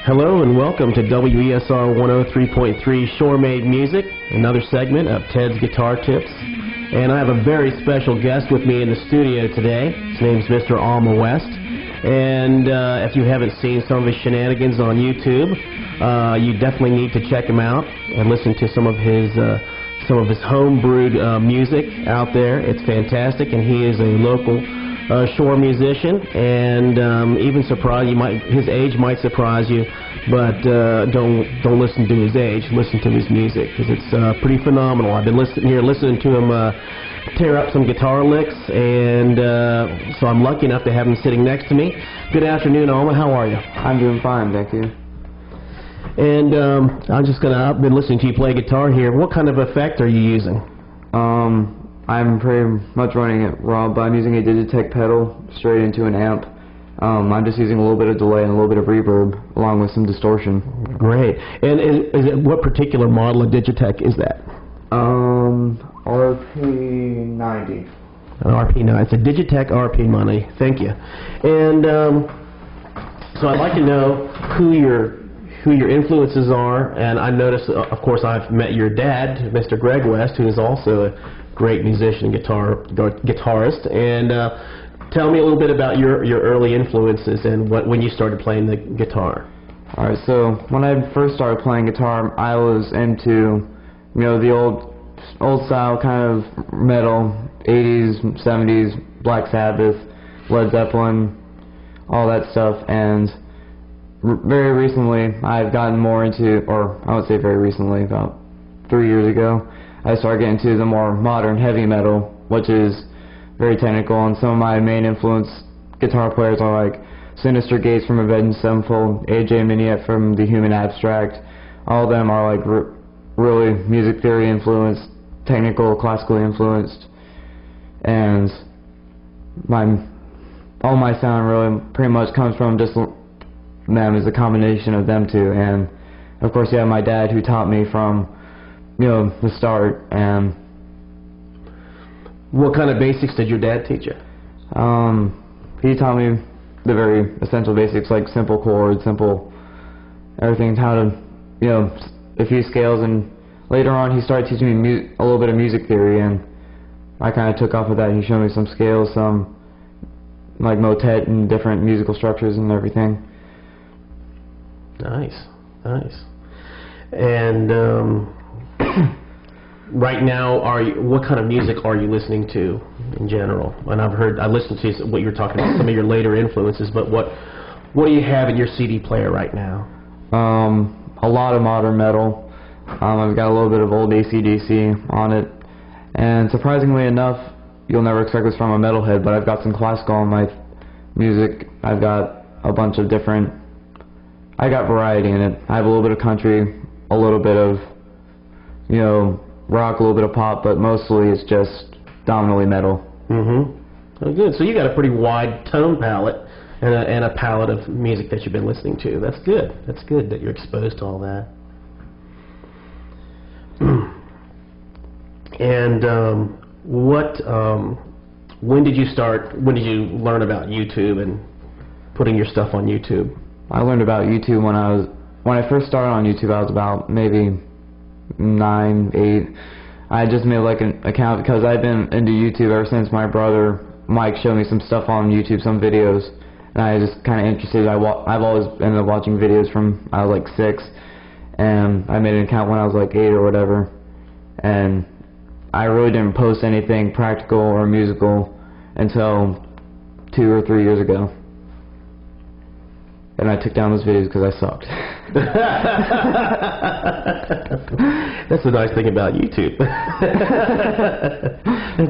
Hello and welcome to WESR 103.3 Shore-Made Music, another segment of Ted's Guitar Tips. And I have a very special guest with me in the studio today. His name's Mr. Alma West. And if you haven't seen some of his shenanigans on YouTube, you definitely need to check him out and listen to some of his home-brewed music out there. It's fantastic, and he is a local shore musician, and even his age might surprise you, but don't listen to his age. Listen to his music, because it's pretty phenomenal. I've been listening to him tear up some guitar licks, and so I'm lucky enough to have him sitting next to me. Good afternoon, Alma. How are you? I'm doing fine, thank you. And I've been listening to you play guitar here. What kind of effect are you using? I'm pretty much running it raw, but I'm using a Digitech pedal straight into an amp. I'm just using a little bit of delay and a little bit of reverb, along with some distortion. Great. And what particular model of Digitech is that? RP90. An RP90. It's a Digitech RP90. Thank you. And so I'd like to know who your influences are. And I noticed, of course, I've met your dad, Mr. Greg West, who is also a great musician, guitarist, and tell me a little bit about your early influences and when you started playing the guitar. Alright, so when I first started playing guitar, I was into, the old style kind of metal, 80s, 70s, Black Sabbath, Led Zeppelin, all that stuff, and very recently I've gotten more into, or I would say very recently, about 3 years ago, I started getting into the more modern heavy metal, which is very technical, and some of my main influence guitar players are like Sinister Gates from Avenged Sevenfold, AJ Minette from The Human Abstract. All of them are like really music theory influenced, technical, classically influenced, and all my sound really pretty much comes from just them, is a combination of them two. And of course you have my dad, who taught me from the start. And what kind of basics did your dad teach you? He taught me the very essential basics, like simple chords, simple everything, how to, a few scales, and later on he started teaching me a little bit of music theory, and I kind of took off of that. He showed me some scales, some like motet and different musical structures and everything. Nice, nice. And right now, what kind of music are you listening to in general? And I listened to what you were talking about, some of your later influences, but what do you have in your CD player right now? A lot of modern metal. I've got a little bit of old AC/DC on it, and surprisingly enough, you'll never expect this from a metalhead, but I've got some classical on my music. I've got a bunch of different, I got variety in it. I have a little bit of country, a little bit of rock, a little bit of pop, but mostly it's just dominantly metal. Mm-hmm. Oh, good. So you got a pretty wide tone palette and a palette of music that you've been listening to. That's good. That's good that you're exposed to all that. And when did you learn about YouTube and putting your stuff on YouTube? I learned about YouTube when I first started on YouTube. I was about maybe 9, 8. I just made like an account because I've been into YouTube ever since my brother Mike showed me some stuff on YouTube, some videos, and I just kind of interested. I've always ended up watching videos from I was like 6, and I made an account when I was like 8 or whatever, and I really didn't post anything practical or musical until 2 or 3 years ago. And I took down those videos because I sucked. That's the nice thing about YouTube.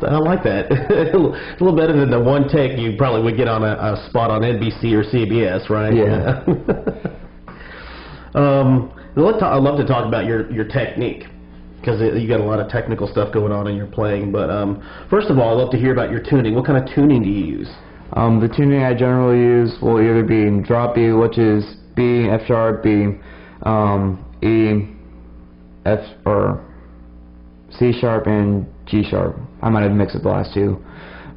I like that. It's a little better than the one take you probably would get on a spot on NBC or CBS, right? Yeah. I'd love to talk about your technique, because you got a lot of technical stuff going on in your playing. But first of all, I'd love to hear about your tuning. What kind of tuning do you use? The tuning I generally use will either be drop B, which is B, F sharp, B, E, F, or C sharp, and G sharp. I might have mixed up the last two.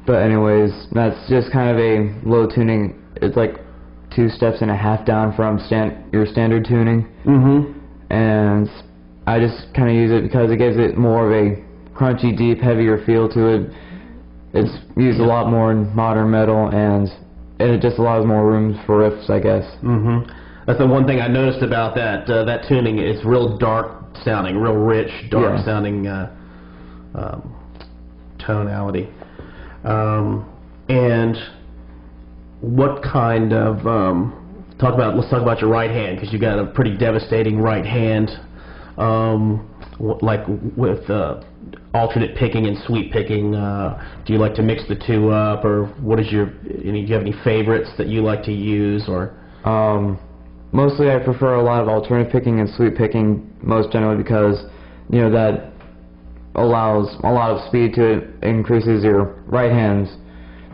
But anyways, that's just kind of a low tuning. It's like 2.5 steps down from your standard tuning. Mm-hmm. And I just kind of use it because it gives it more of a crunchy, deep, heavier feel to it. It's used a lot more in modern metal, and it just allows more room for riffs, I guess. Mm-hmm. That's the one thing I noticed about that that tuning. It's real dark sounding, real rich, dark sounding tonality. And what kind of let's talk about your right hand, because you got a pretty devastating right hand. Like with alternate picking and sweep picking, do you like to mix the two up, or what is do you have any favorites that you like to use, or? Mostly I prefer a lot of alternate picking and sweep picking, most generally because, you know, that allows a lot of speed to it, increases your right hand's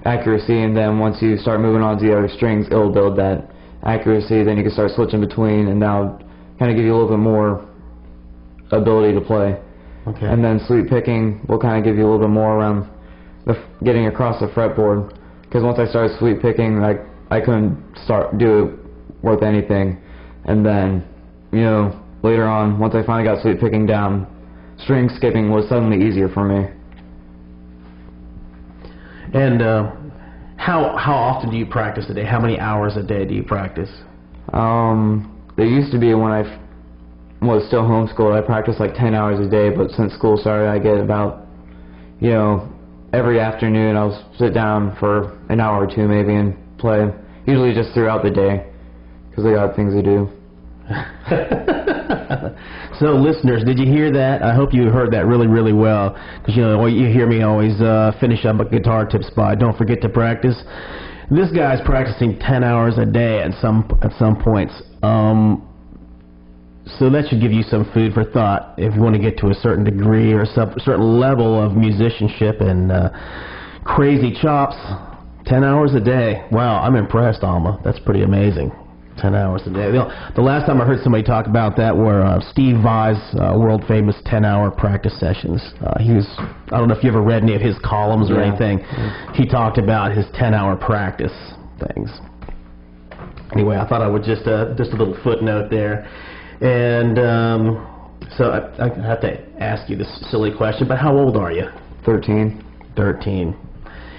accuracy, and then once you start moving on to the other strings, it'll build that accuracy, then you can start switching between, and that'll kind of give you a little bit more ability to play. Okay. And then sweep picking will kind of give you a little bit more around getting across the fretboard, because once I started sweep picking, I couldn't do it worth anything, and then, you know, later on, once I finally got sweep picking down, string skipping was suddenly easier for me. And how often do you practice a day? How many hours a day do you practice? There used to be, when I was still homeschooled, I practiced like 10 hours a day, but since school started, I get about, you know, every afternoon I'll sit down for an hour or two maybe and play, usually just throughout the day, because I got things to do. So listeners, did you hear that? I hope you heard that really, really well, because you know, you hear me always finish up a guitar tips by don't forget to practice. This guy's practicing 10 hours a day at some points. So that should give you some food for thought if you want to get to a certain degree or some certain level of musicianship and crazy chops. 10 hours a day. Wow, I'm impressed, Alma. That's pretty amazing. 10 hours a day. The last time I heard somebody talk about that were Steve Vai's world-famous 10-hour practice sessions. I don't know if you ever read any of his columns or anything. He talked about his 10-hour practice things. Anyway, I thought I would just a little footnote there. And so I have to ask you this silly question, but how old are you? 13. 13.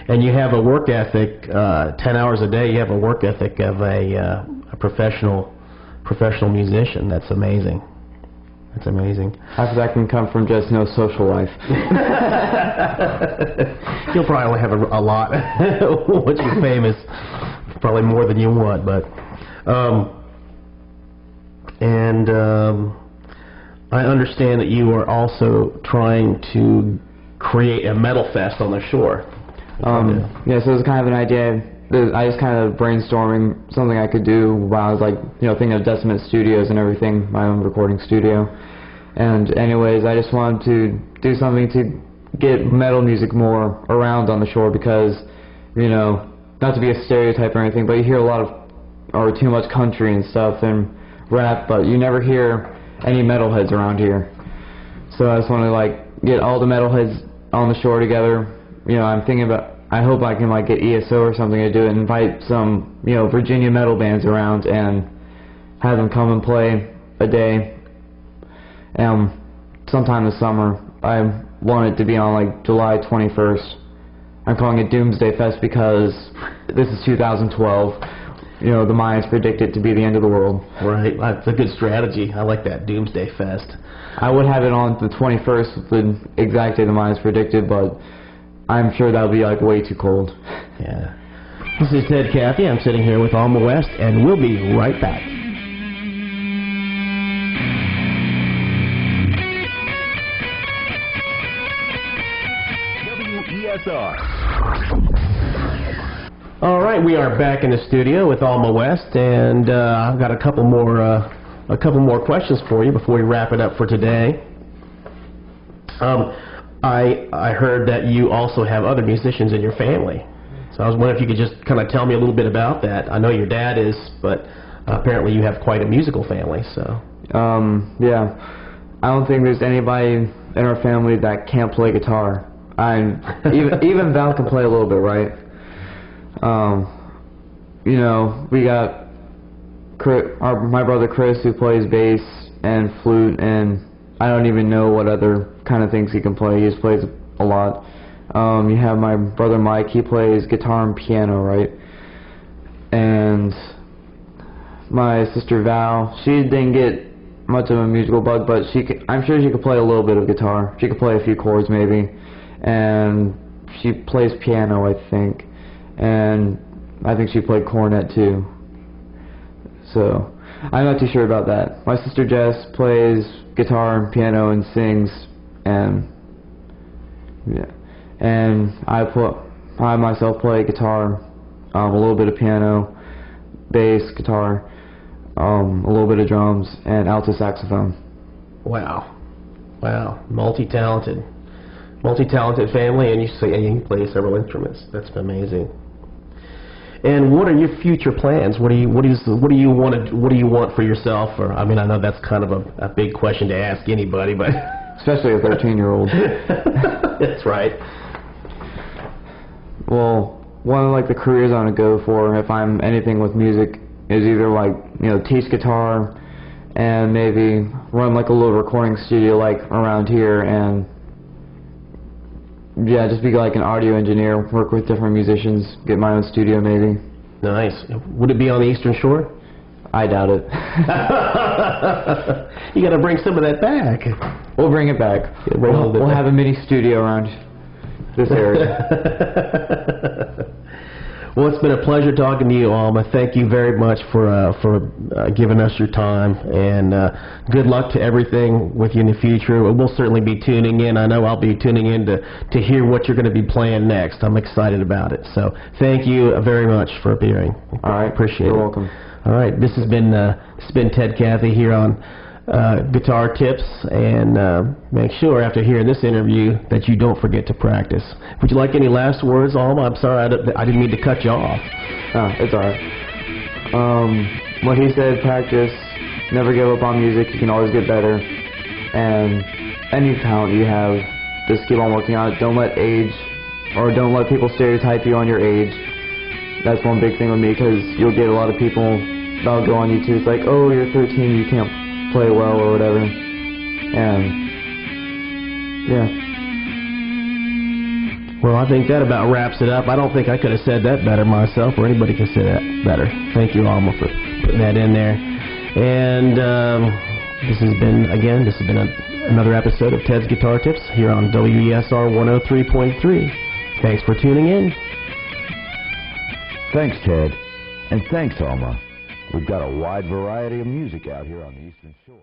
And you have a work ethic, 10 hours a day, you have a work ethic of a professional musician. That's amazing. That's amazing. Half of that can come from just no social life. You'll probably only have a lot once you're famous. Probably more than you want, but... I understand that you are also trying to create a metal fest on the shore. Yeah, so it was kind of an idea. I was kind of brainstorming something I could do while I was like, you know, thinking of Decimate Studios and everything, my own recording studio. And anyways, I just wanted to do something to get metal music more around on the shore because, you know, not to be a stereotype or anything, but you hear a lot of, or too much country and stuff and rap, but you never hear any metalheads around here. So I just want to like get all the metalheads on the shore together. You know, I'm thinking about, I hope I can like get ESO or something to do it and invite some, you know, Virginia metal bands around and have them come and play a day. Sometime this summer. I want it to be on like July 21st. I'm calling it Doomsday Fest because this is 2012. You know, the Mayans predict it to be the end of the world. Right. That's a good strategy. I like that, Doomsday Fest. I would have it on the 21st, the exact day the Mayans predicted, but I'm sure that'll be like way too cold. Yeah. This is Ted Cathy. I'm sitting here with Alma West, and we'll be right back. WESR. All right, we are back in the studio with Alma West, and I've got a couple more questions for you before we wrap it up for today. I heard that you also have other musicians in your family, so I was wondering if you could just kind of tell me a little bit about that. I know your dad is, but apparently you have quite a musical family. So. Yeah, I don't think there's anybody in our family that can't play guitar. Even Val can play a little bit, right? You know, we got my brother Chris, who plays bass and flute, and I don't even know what other kind of things he can play. He just plays a lot. You have my brother Mike. He plays guitar and piano, right? And my sister Val, she didn't get much of a musical bug, but I'm sure she could play a little bit of guitar. She could play a few chords maybe, and she plays piano, I think, and I think she played cornet too. So I'm not too sure about that. My sister Jess plays guitar and piano and sings, and yeah, and I myself play guitar, a little bit of piano, bass, guitar, a little bit of drums, and alto saxophone. Wow. Wow. Multi-talented family, and you say you play several instruments. That's amazing. And what are your future plans? What do you want for yourself? Or I mean, I know that's kind of a big question to ask anybody, but especially a 13-year-old. That's right. Well, one of like the careers I want to go for, if I'm anything with music, is either like, you know, teach guitar and maybe run like a little recording studio like around here, and yeah, just be like an audio engineer, work with different musicians, get my own studio maybe. Nice. Would it be on the Eastern Shore? I doubt it. You got to bring some of that back. We'll bring it back. Yeah, we'll have a mini studio around this area. Well, it's been a pleasure talking to you, Alma. Thank you very much for giving us your time, and good luck to everything with you in the future. We'll certainly be tuning in. I know I'll be tuning in to hear what you're going to be playing next. I'm excited about it. So thank you very much for appearing. All right. Appreciate it. You're welcome. All right. This has been Ted Cathy here on Guitar Tips, and make sure after hearing this interview that you don't forget to practice. Would you like any last words, Alma? I'm sorry, I didn't mean to cut you off. Oh, it's alright. What he said, practice, never give up on music, you can always get better, and any talent you have, just keep on working on it. Don't let age, or don't let people stereotype you on your age. That's one big thing with me, because you'll get a lot of people that'll go on YouTube, it's like, oh, you're 13, you can't play well or whatever, and yeah. Well, I think that about wraps it up. I don't think I could have said that better myself, or anybody can say that better. Thank you, Alma, for putting that in there. And this has been another episode of Ted's Guitar Tips here on WESR 103.3. Thanks for tuning in. Thanks, Ted, and thanks, Alma. We've got a wide variety of music out here on the Eastern Shore.